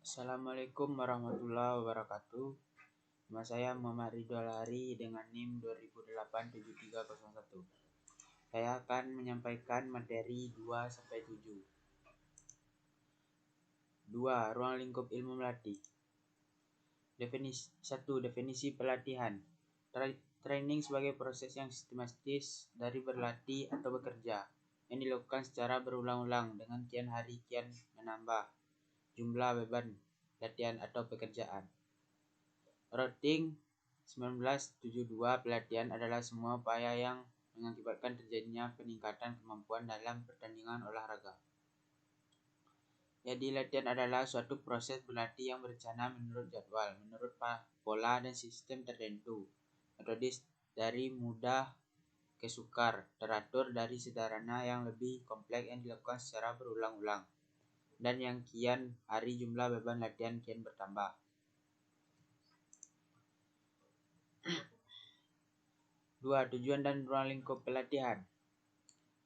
Assalamualaikum warahmatullahi wabarakatuh. Nama saya Muhammad Ridwan Lari dengan NIM 20087301. Saya akan menyampaikan materi 2-7. 2. Ruang lingkup ilmu melatih. 1. Definisi pelatihan. Training sebagai proses yang sistematis dari berlatih atau bekerja yang dilakukan secara berulang-ulang dengan kian hari kian menambah jumlah beban latihan atau pekerjaan. Routing 1972 pelatihan adalah semua upaya yang mengakibatkan terjadinya peningkatan kemampuan dalam pertandingan olahraga. Jadi latihan adalah suatu proses berlatih yang berencana menurut jadwal, menurut pola dan sistem tertentu, metodis dari mudah ke sukar, teratur dari sederhana yang lebih kompleks yang dilakukan secara berulang-ulang, dan yang kian hari jumlah beban latihan kian bertambah. 2. Tujuan dan ruang lingkup pelatihan.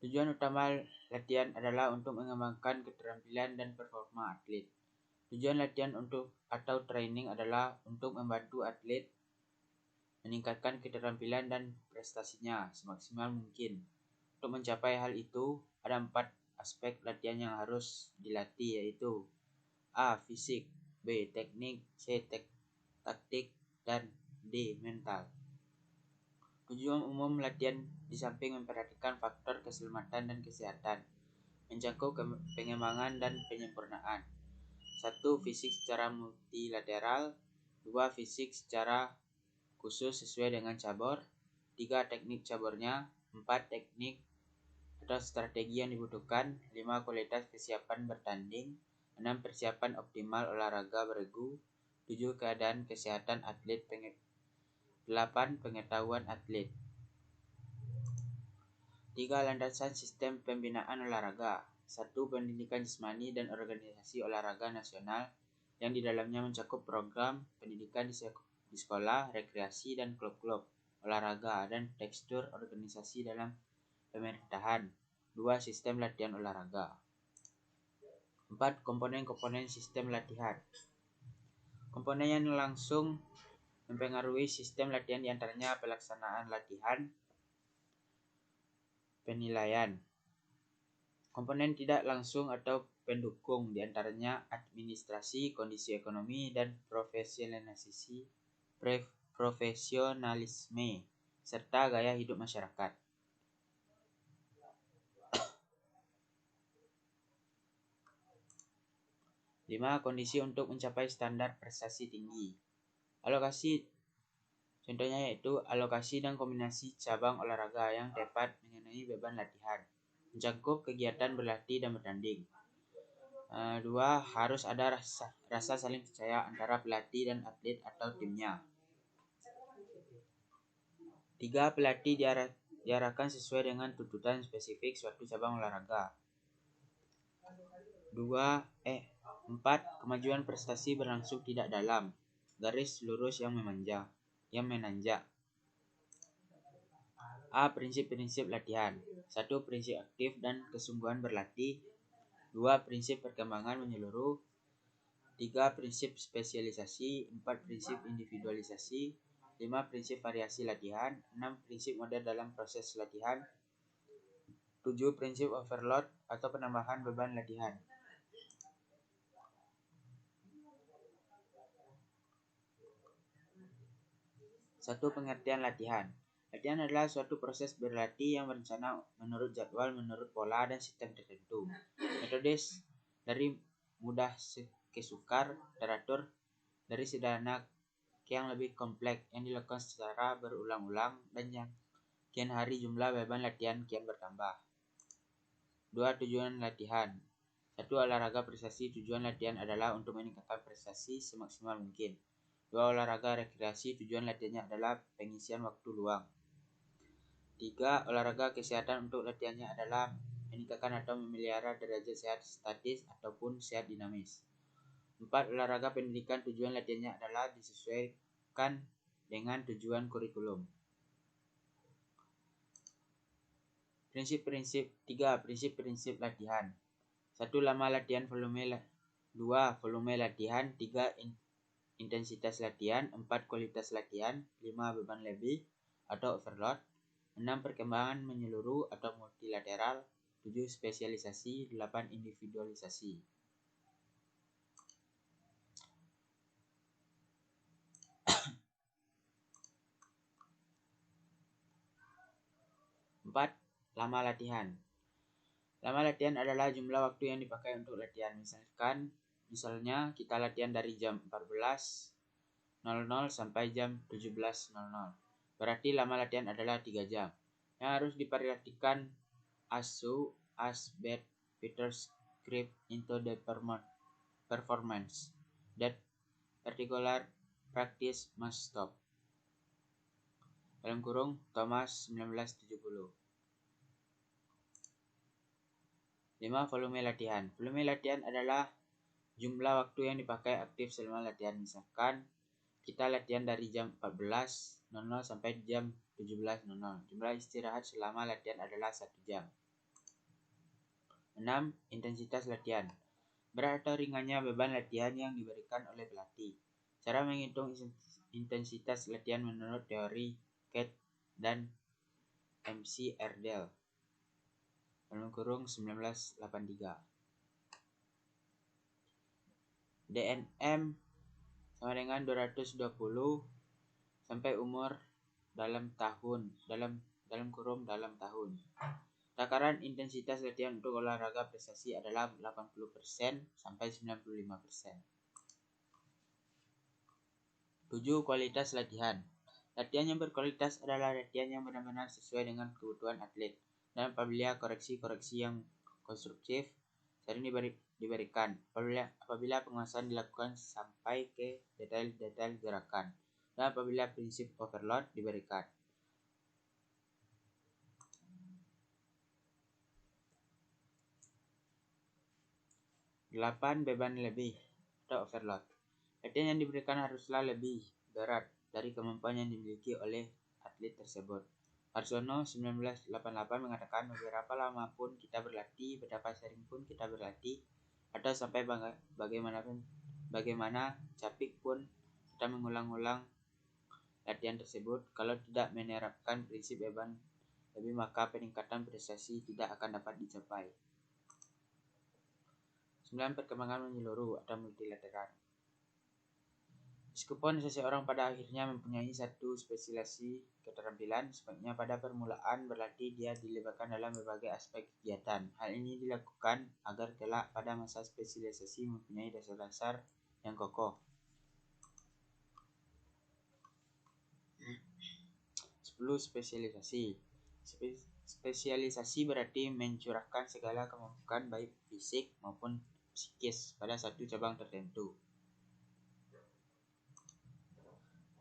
Tujuan utama latihan adalah untuk mengembangkan keterampilan dan performa atlet. Tujuan latihan atau training adalah untuk membantu atlet meningkatkan keterampilan dan prestasinya semaksimal mungkin. Untuk mencapai hal itu, ada 4 aspek latihan yang harus dilatih, yaitu A. Fisik, B. Teknik, C. Taktik, dan D. Mental. Tujuan umum latihan di samping memperhatikan faktor keselamatan dan kesehatan, mencakup pengembangan dan penyempurnaan. 1. Fisik secara multilateral. 2. Fisik secara khusus sesuai dengan cabur. 3. Teknik caburnya. 4. Teknik atau strategi yang dibutuhkan. 5. Kualitas kesiapan bertanding. 6. Persiapan optimal olahraga beregu. 7. Keadaan kesehatan atlet. 8. Pengetahuan atlet. 3. Landasan sistem pembinaan olahraga. 1. Pendidikan jasmani dan organisasi olahraga nasional yang di dalamnya mencakup program pendidikan di sekolah, rekreasi dan klub-klub olahraga, dan tekstur organisasi dalam pemerintahan. 2. Sistem latihan olahraga. 4. Komponen-komponen sistem latihan. Komponen yang langsung mempengaruhi sistem latihan diantaranya pelaksanaan latihan, penilaian. Komponen tidak langsung atau pendukung diantaranya administrasi, kondisi ekonomi, dan profesionalisme, serta gaya hidup masyarakat. 5. Kondisi untuk mencapai standar prestasi tinggi. Alokasi contohnya yaitu alokasi dan kombinasi cabang olahraga yang tepat mengenai beban latihan, mencakup kegiatan berlatih dan bertanding. 2. Harus ada rasa saling percaya antara pelatih dan atlet atau timnya. 3. Pelatih diarahkan sesuai dengan tuntutan spesifik suatu cabang olahraga. 4. Kemajuan prestasi berlangsung tidak dalam garis lurus yang menanjak. A. Prinsip-prinsip latihan. 1. Prinsip aktif dan kesungguhan berlatih. 2. Prinsip perkembangan menyeluruh. 3. Prinsip spesialisasi. 4. Prinsip individualisasi. 5. Prinsip variasi latihan. 6. Prinsip model dalam proses latihan. 7. Prinsip overload atau penambahan beban latihan. 1. Pengertian latihan. Latihan adalah suatu proses berlatih yang berencana menurut jadwal, menurut pola dan sistem tertentu. Metodis dari mudah ke sukar, teratur dari sederhana ke yang lebih kompleks yang dilakukan secara berulang-ulang, dan yang kian hari jumlah beban latihan kian bertambah. 2. Tujuan latihan. 1. Olahraga prestasi. Tujuan latihan adalah untuk meningkatkan prestasi semaksimal mungkin. 2. Olahraga rekreasi. Tujuan latihannya adalah pengisian waktu luang. 3. Olahraga kesehatan. Untuk latihannya adalah meningkatkan atau memelihara derajat sehat statis ataupun sehat dinamis. 4. Olahraga pendidikan. Tujuan latihannya adalah disesuaikan dengan tujuan kurikulum. Prinsip-prinsip latihan. 1. Lama latihan volume 2. Volume latihan. 3. Intensitas latihan. 4. Kualitas latihan. 5. Beban lebih atau overload. 6. Perkembangan menyeluruh atau multilateral. 7. Spesialisasi. 8. Individualisasi. Empat. Lama latihan. Lama latihan adalah jumlah waktu yang dipakai untuk latihan. Misalnya kita latihan dari jam 14.00 sampai jam 17.00. Berarti lama latihan adalah 3 jam. Yang harus diperhatikan as bad Peter's script into the performance that particular practice must stop. Dalam kurung Thomas 1970. 5. Volume latihan. Volume latihan adalah jumlah waktu yang dipakai aktif selama latihan. Misalkan kita latihan dari jam 14.00 sampai jam 17.00. Jumlah istirahat selama latihan adalah 1 jam. 6. Intensitas latihan. Berat atau ringannya beban latihan yang diberikan oleh pelatih. Cara menghitung intensitas latihan menurut teori Cat dan MC Erdel. Dalam kurung 1983. DNM sama dengan 220 sampai umur dalam tahun. Dalam kurung dalam tahun. Takaran intensitas latihan untuk olahraga prestasi adalah 80% sampai 95%. 7. Kualitas latihan. Latihan yang berkualitas adalah latihan yang benar-benar sesuai dengan kebutuhan atlet dan apabila koreksi-koreksi yang konstruktif sering diberikan apabila penguasaan dilakukan sampai ke detail-detail gerakan dan apabila prinsip overload diberikan. 8. Beban lebih atau overload. Latihan yang diberikan haruslah lebih berat dari kemampuan yang dimiliki oleh atlet tersebut. Arsono 1988 mengatakan beberapa lama pun kita berlatih, betapa sering pun kita berlatih, atau sampai bagaimana capek pun kita mengulang-ulang latihan tersebut, kalau tidak menerapkan prinsip beban lebih maka peningkatan prestasi tidak akan dapat dicapai. 9. Perkembangan menyeluruh atau multilateral. Meskipun seseorang pada akhirnya mempunyai satu spesialisasi keterampilan, sebaiknya pada permulaan berlatih dia dilibatkan dalam berbagai aspek kegiatan. Hal ini dilakukan agar kelak pada masa spesialisasi mempunyai dasar-dasar yang kokoh. 10. Spesialisasi. Spesialisasi berarti mencurahkan segala kemampuan baik fisik maupun psikis pada satu cabang tertentu.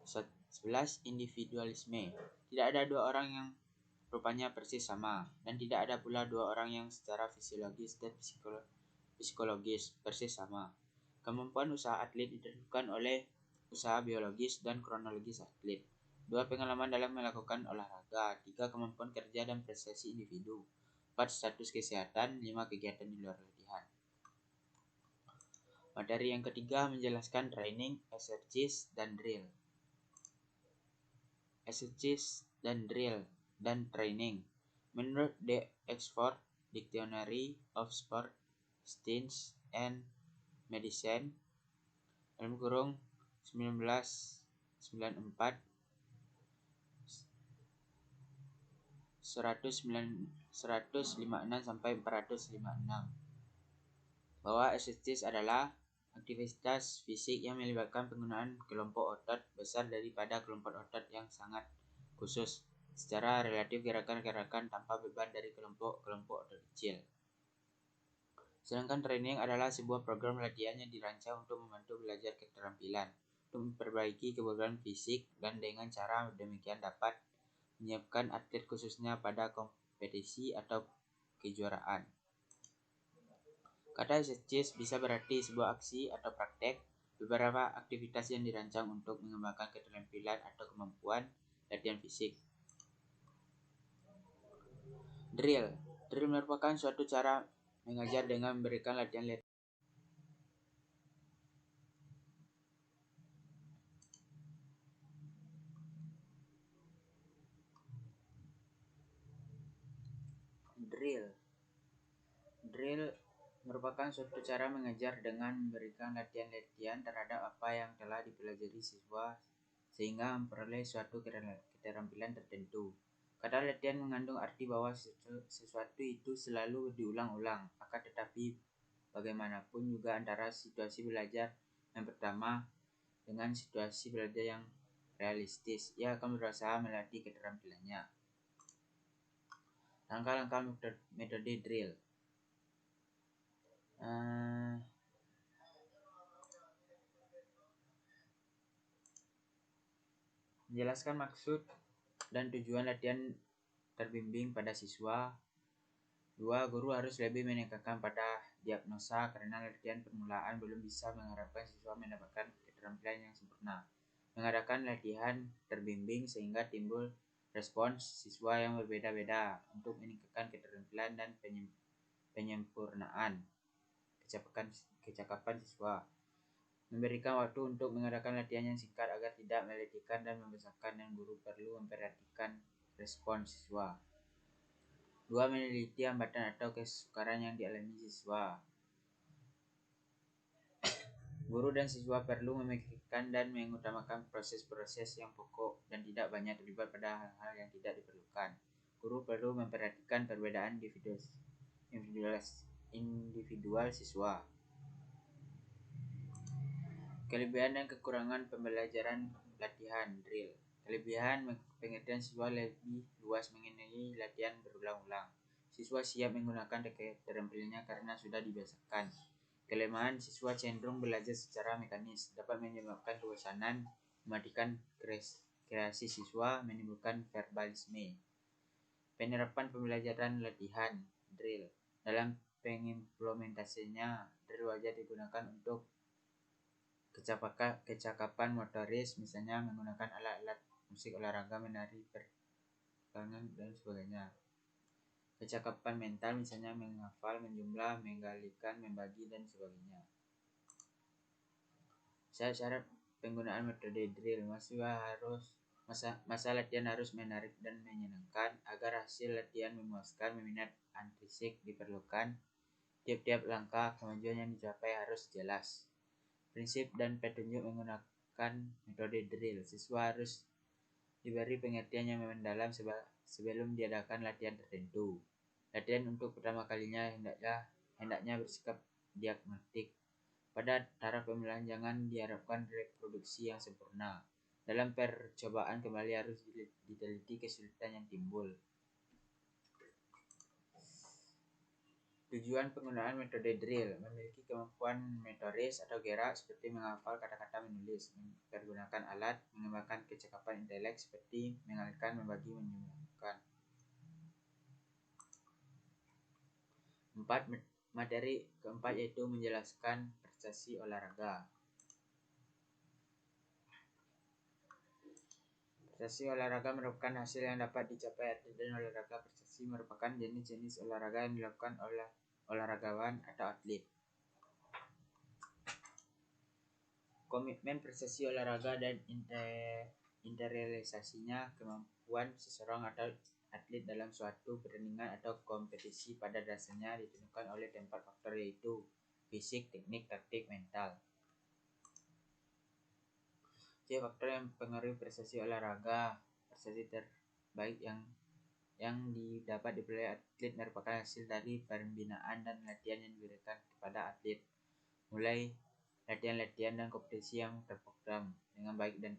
11. Individualisme. Tidak ada dua orang yang rupanya persis sama, dan tidak ada pula dua orang yang secara fisiologis dan psikologis persis sama. Kemampuan usaha atlet ditentukan oleh usaha biologis dan kronologis atlet. 2. Pengalaman dalam melakukan olahraga. 3. Kemampuan kerja dan prestasi individu. 4. Status kesehatan. 5. Kegiatan di luar latihan. Materi yang ketiga menjelaskan training, exercise, dan drill. Exercise dan drill dan training. Menurut The Oxford Dictionary of Sport Science and Medicine dalam kurung 1994 156 sampai 456 bahwa exercise adalah aktivitas fisik yang melibatkan penggunaan kelompok otot besar daripada kelompok otot yang sangat khusus. Secara relatif gerakan-gerakan tanpa beban dari kelompok-kelompok otot kecil. Sedangkan training adalah sebuah program latihan yang dirancang untuk membantu belajar keterampilan, untuk memperbaiki kebugaran fisik dan dengan cara demikian dapat menyiapkan atlet khususnya pada kompetisi atau kejuaraan. Kata exercise bisa berarti sebuah aksi atau praktek, beberapa aktivitas yang dirancang untuk mengembangkan keterampilan atau kemampuan latihan fisik. Drill merupakan suatu cara mengajar dengan memberikan latihan Drill. Drill merupakan suatu cara mengajar dengan memberikan latihan-latihan terhadap apa yang telah dipelajari siswa sehingga memperoleh suatu keterampilan tertentu. Kata latihan mengandung arti bahwa sesuatu itu selalu diulang-ulang, akan tetapi bagaimanapun juga antara situasi belajar yang pertama dengan situasi belajar yang realistis, ia akan berusaha melatih keterampilannya. Langkah-langkah metode drill. Menjelaskan maksud dan tujuan latihan terbimbing pada siswa. 2. Guru harus lebih menekankan pada diagnosa karena latihan permulaan belum bisa mengharapkan siswa mendapatkan keterampilan yang sempurna. Mengadakan latihan terbimbing sehingga timbul respons siswa yang berbeda-beda untuk meningkatkan keterampilan dan penyempurnaan kecakapan siswa. Memberikan waktu untuk mengadakan latihan yang singkat agar tidak meletihkan dan membosankan, dan guru perlu memperhatikan respons siswa. 2. Meneliti hambatan atau kesukaran yang dialami siswa. Guru dan siswa perlu memikirkan dan mengutamakan proses-proses yang pokok dan tidak banyak terlibat pada hal-hal yang tidak diperlukan. Guru perlu memperhatikan perbedaan individual siswa. Kelebihan dan kekurangan pembelajaran latihan drill. Kelebihan, pengertian siswa lebih luas mengenai latihan berulang-ulang. Siswa siap menggunakan keterampilannya karena sudah dibiasakan. Kelemahan, siswa cenderung belajar secara mekanis, dapat menyebabkan kebosanan, mematikan kreasi siswa, menimbulkan verbalisme. Penerapan pembelajaran latihan drill. Dalam pengimplementasinya, drill wajar digunakan untuk kecakapan motoris, misalnya menggunakan alat-alat musik olahraga, menari, perkembangan, dan sebagainya. Kecakapan mental, misalnya menghafal, menjumlah, menggalikan, membagi, dan sebagainya. Syarat penggunaan metode drill. Masa latihan harus menarik dan menyenangkan. Agar hasil latihan memuaskan, minat intrinsik diperlukan. Tiap-tiap langkah kemajuan yang dicapai harus jelas. Prinsip dan petunjuk menggunakan metode drill. Siswa harus diberi pengertian yang mendalam sebelum diadakan latihan tertentu. Latihan untuk pertama kalinya hendaknya bersikap diagnostik. Pada taraf pemula jangan diharapkan reproduksi yang sempurna. Dalam percobaan kembali harus diteliti kesulitan yang timbul. Tujuan penggunaan metode drill: memiliki kemampuan motoris atau gerak seperti menghafal kata-kata, menulis, mempergunakan alat, mengembangkan kecakapan intelek seperti mengalihkan, membagi, menjumlahkan. 4. Materi keempat yaitu menjelaskan prestasi olahraga. Prestasi olahraga merupakan hasil yang dapat dicapai atlet dan olahraga. Prestasi merupakan jenis-jenis olahraga yang dilakukan oleh olahragawan atau atlet. Komitmen prestasi olahraga dan interrealisasinya, kemampuan seseorang atau atlet dalam suatu pertandingan atau kompetisi pada dasarnya ditentukan oleh 4 faktor yaitu fisik, teknik, taktik, mental. Faktor yang mempengaruhi prestasi olahraga. Prestasi terbaik yang didapat diperoleh atlet merupakan hasil dari pembinaan dan latihan yang diberikan kepada atlet, mulai latihan-latihan dan kompetisi yang terprogram dengan baik dan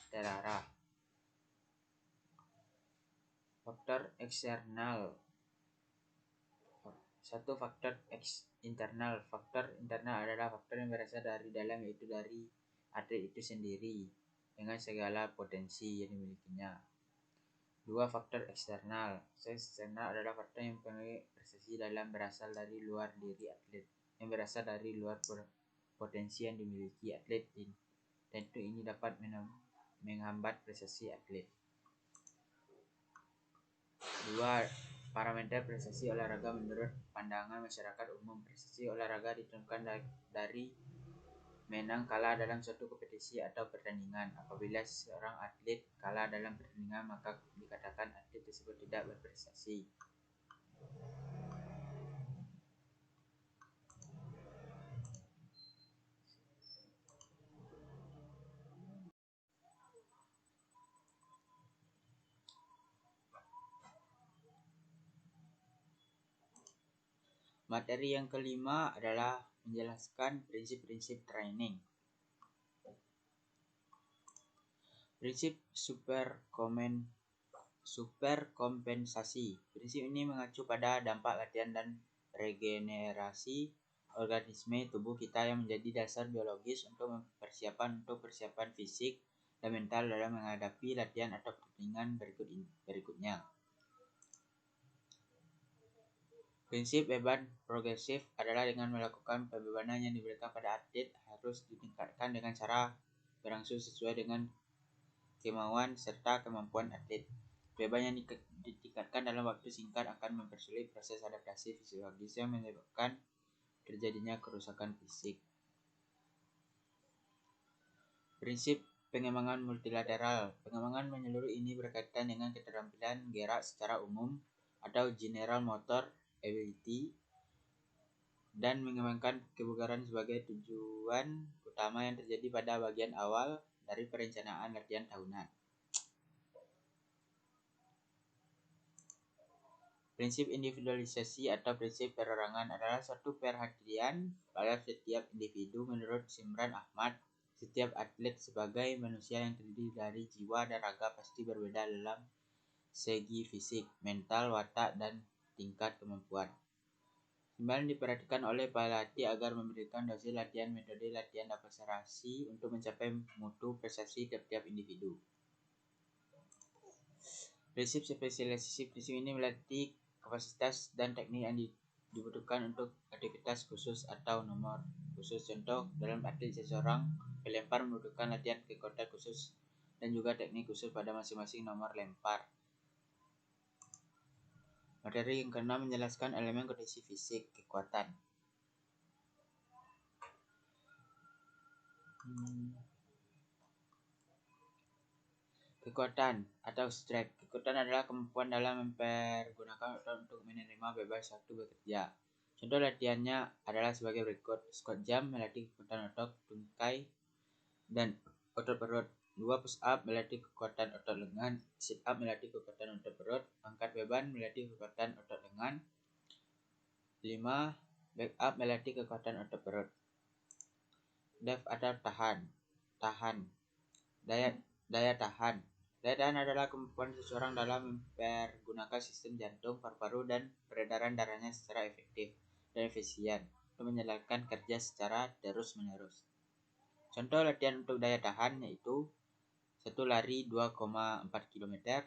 terarah. Faktor eksternal. 1. Faktor internal. Faktor internal adalah faktor yang berasal dari dalam, yaitu dari atlet itu sendiri dengan segala potensi yang dimilikinya. 2. Faktor eksternal. Faktor eksternal adalah faktor yang mempengaruhi prestasi dalam, berasal dari luar diri atlet, yang berasal dari luar potensi yang dimiliki atlet. Tentu ini dapat menghambat prestasi atlet. 2. Parameter prestasi olahraga menurut pandangan masyarakat umum. Prestasi olahraga ditentukan dari menang kalah dalam suatu kompetisi atau pertandingan. Apabila seorang atlet kalah dalam pertandingan, maka dikatakan atlet tersebut tidak berprestasi. Materi yang kelima adalah menjelaskan prinsip-prinsip training. Prinsip superkompensasi. Prinsip ini mengacu pada dampak latihan dan regenerasi organisme tubuh kita yang menjadi dasar biologis untuk persiapan fisik dan mental dalam menghadapi latihan atau pertandingan berikutnya. Prinsip beban progresif adalah dengan melakukan pembebanan yang diberikan pada atlet harus ditingkatkan dengan cara berangsur sesuai dengan kemauan serta kemampuan atlet. Beban yang ditingkatkan dalam waktu singkat akan mempersulit proses adaptasi fisiologis yang menyebabkan terjadinya kerusakan fisik. Prinsip pengembangan multilateral. Pengembangan menyeluruh ini berkaitan dengan keterampilan gerak secara umum atau general motor ability dan mengembangkan kebugaran sebagai tujuan utama yang terjadi pada bagian awal dari perencanaan latihan tahunan. Prinsip individualisasi atau prinsip perorangan adalah suatu perhatian pada setiap individu. Menurut Simran Ahmad, setiap atlet sebagai manusia yang terdiri dari jiwa dan raga pasti berbeda dalam segi fisik, mental, watak, dan tingkat kemampuan. Simran diperhatikan oleh pelatih agar memberikan dosis latihan metode latihan dan akselerasi untuk mencapai mutu prestasi tiap-tiap individu. Prinsip spesialisasi. Prinsip ini melatih kapasitas dan teknik yang dibutuhkan untuk aktivitas khusus atau nomor khusus. Contoh, dalam atlet seseorang pelempar membutuhkan latihan kekuatan khusus dan juga teknik khusus pada masing-masing nomor lempar. Materi yang keenam menjelaskan elemen kondisi fisik kekuatan. Kekuatan atau strength. Kekuatan adalah kemampuan dalam mempergunakan otot untuk menerima bebas waktu bekerja. Contoh latihannya adalah sebagai berikut. Squat jump melatih kekuatan otot tungkai dan otot perut. 2 push up melatih kekuatan otot lengan. Sit up melatih kekuatan otot perut. Angkat beban melatih kekuatan otot lengan. 5 back up melatih kekuatan otot perut. Depth atau daya tahan. Daya tahan adalah kemampuan seseorang dalam mempergunakan sistem jantung, paru-paru, dan peredaran darahnya secara efektif dan efisien untuk menjalankan kerja secara terus-menerus. Contoh latihan untuk daya tahan yaitu 1 lari 2,4 km,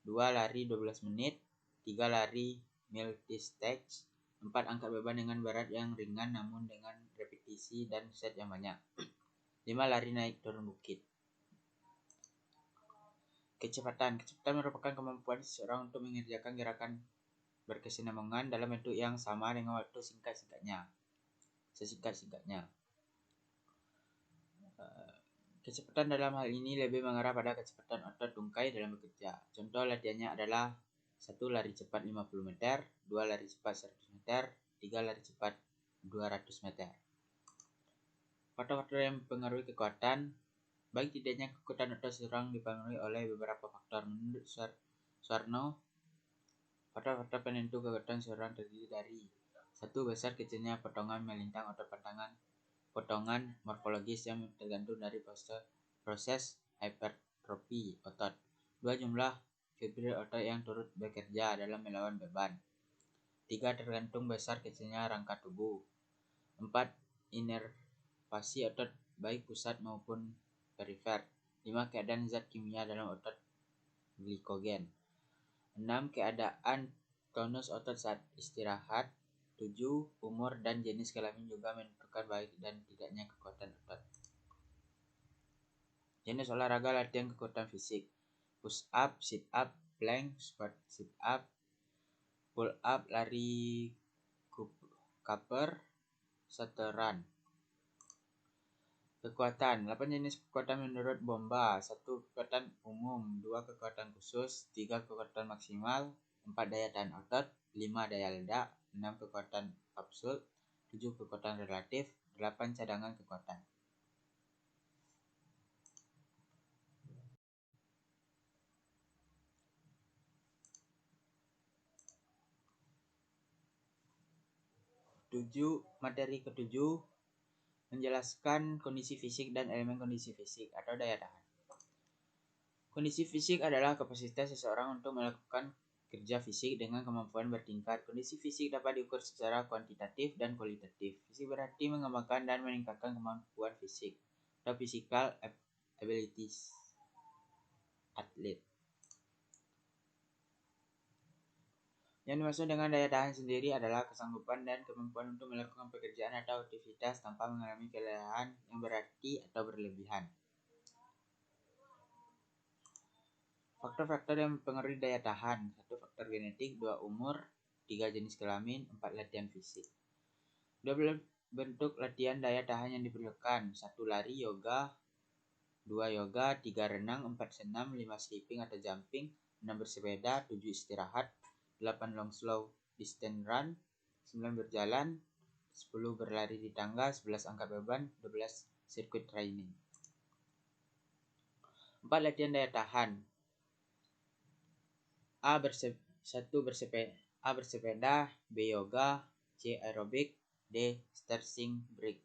2 lari 12 menit, 3 lari multi-stage, 4 angkat beban dengan berat yang ringan namun dengan repetisi dan set yang banyak, 5 lari naik turun bukit. Kecepatan merupakan kemampuan seseorang untuk mengerjakan gerakan berkesinambungan dalam bentuk yang sama dengan waktu sesingkat-singkatnya. Kecepatan dalam hal ini lebih mengarah pada kecepatan otot tungkai dalam bekerja. Contoh latihannya adalah 1 lari cepat 50 meter, 2 lari cepat 100 meter, 3 lari cepat 200 meter. Faktor-faktor yang mempengaruhi kekuatan. Baik tidaknya kekuatan otot seseorang dipengaruhi oleh beberapa faktor. Menurut Suwarno, faktor-faktor penentu kekuatan seseorang terdiri dari 1. Besar kecilnya potongan melintang otot potongan morfologis yang tergantung dari proses hipertrofi otot. 2. Jumlah fibril otot yang turut bekerja dalam melawan beban. 3. Tergantung besar kecilnya rangka tubuh. 4. Inervasi otot baik pusat maupun perifer. 5. Keadaan zat kimia dalam otot glikogen. 6. Keadaan tonus otot saat istirahat. 7. Umur dan jenis kelamin juga menentukan baik dan tidaknya kekuatan otot. Jenis olahraga latihan kekuatan fisik: push up, sit up, plank, squat sit up, pull up, lari Cooper, shuttle run. Kekuatan. 8 jenis kekuatan menurut Bomba. 1 kekuatan umum, 2 kekuatan khusus, 3 kekuatan maksimal, 4 daya tahan otot, 5 daya ledak, 6 kekuatan kapsul, 7 kekuatan relatif, 8 cadangan kekuatan. Materi ketujuh menjelaskan kondisi fisik dan elemen kondisi fisik atau daya tahan. Kondisi fisik adalah kapasitas seseorang untuk melakukan kerja fisik dengan kemampuan bertingkat. Kondisi fisik dapat diukur secara kuantitatif dan kualitatif. Fisik berarti mengembangkan dan meningkatkan kemampuan fisik atau physical abilities atlet. Yang dimaksud dengan daya tahan sendiri adalah kesanggupan dan kemampuan untuk melakukan pekerjaan atau aktivitas tanpa mengalami kelelahan yang berarti atau berlebihan. Faktor-faktor yang mempengaruhi daya tahan: 1 faktor genetik, 2 umur, 3 jenis kelamin, 4 latihan fisik. 12 bentuk latihan daya tahan yang diperlukan: 1 lari yoga, 2 yoga, 3 renang, 4 senam, 5 skipping atau jumping, 6 bersepeda, 7 istirahat, 8 long slow distance run, 9 berjalan, 10 berlari di tangga, 11 angkat beban, 12 sirkuit training. 4 latihan daya tahan. A bersepeda, B yoga, C aerobik, D stretching break.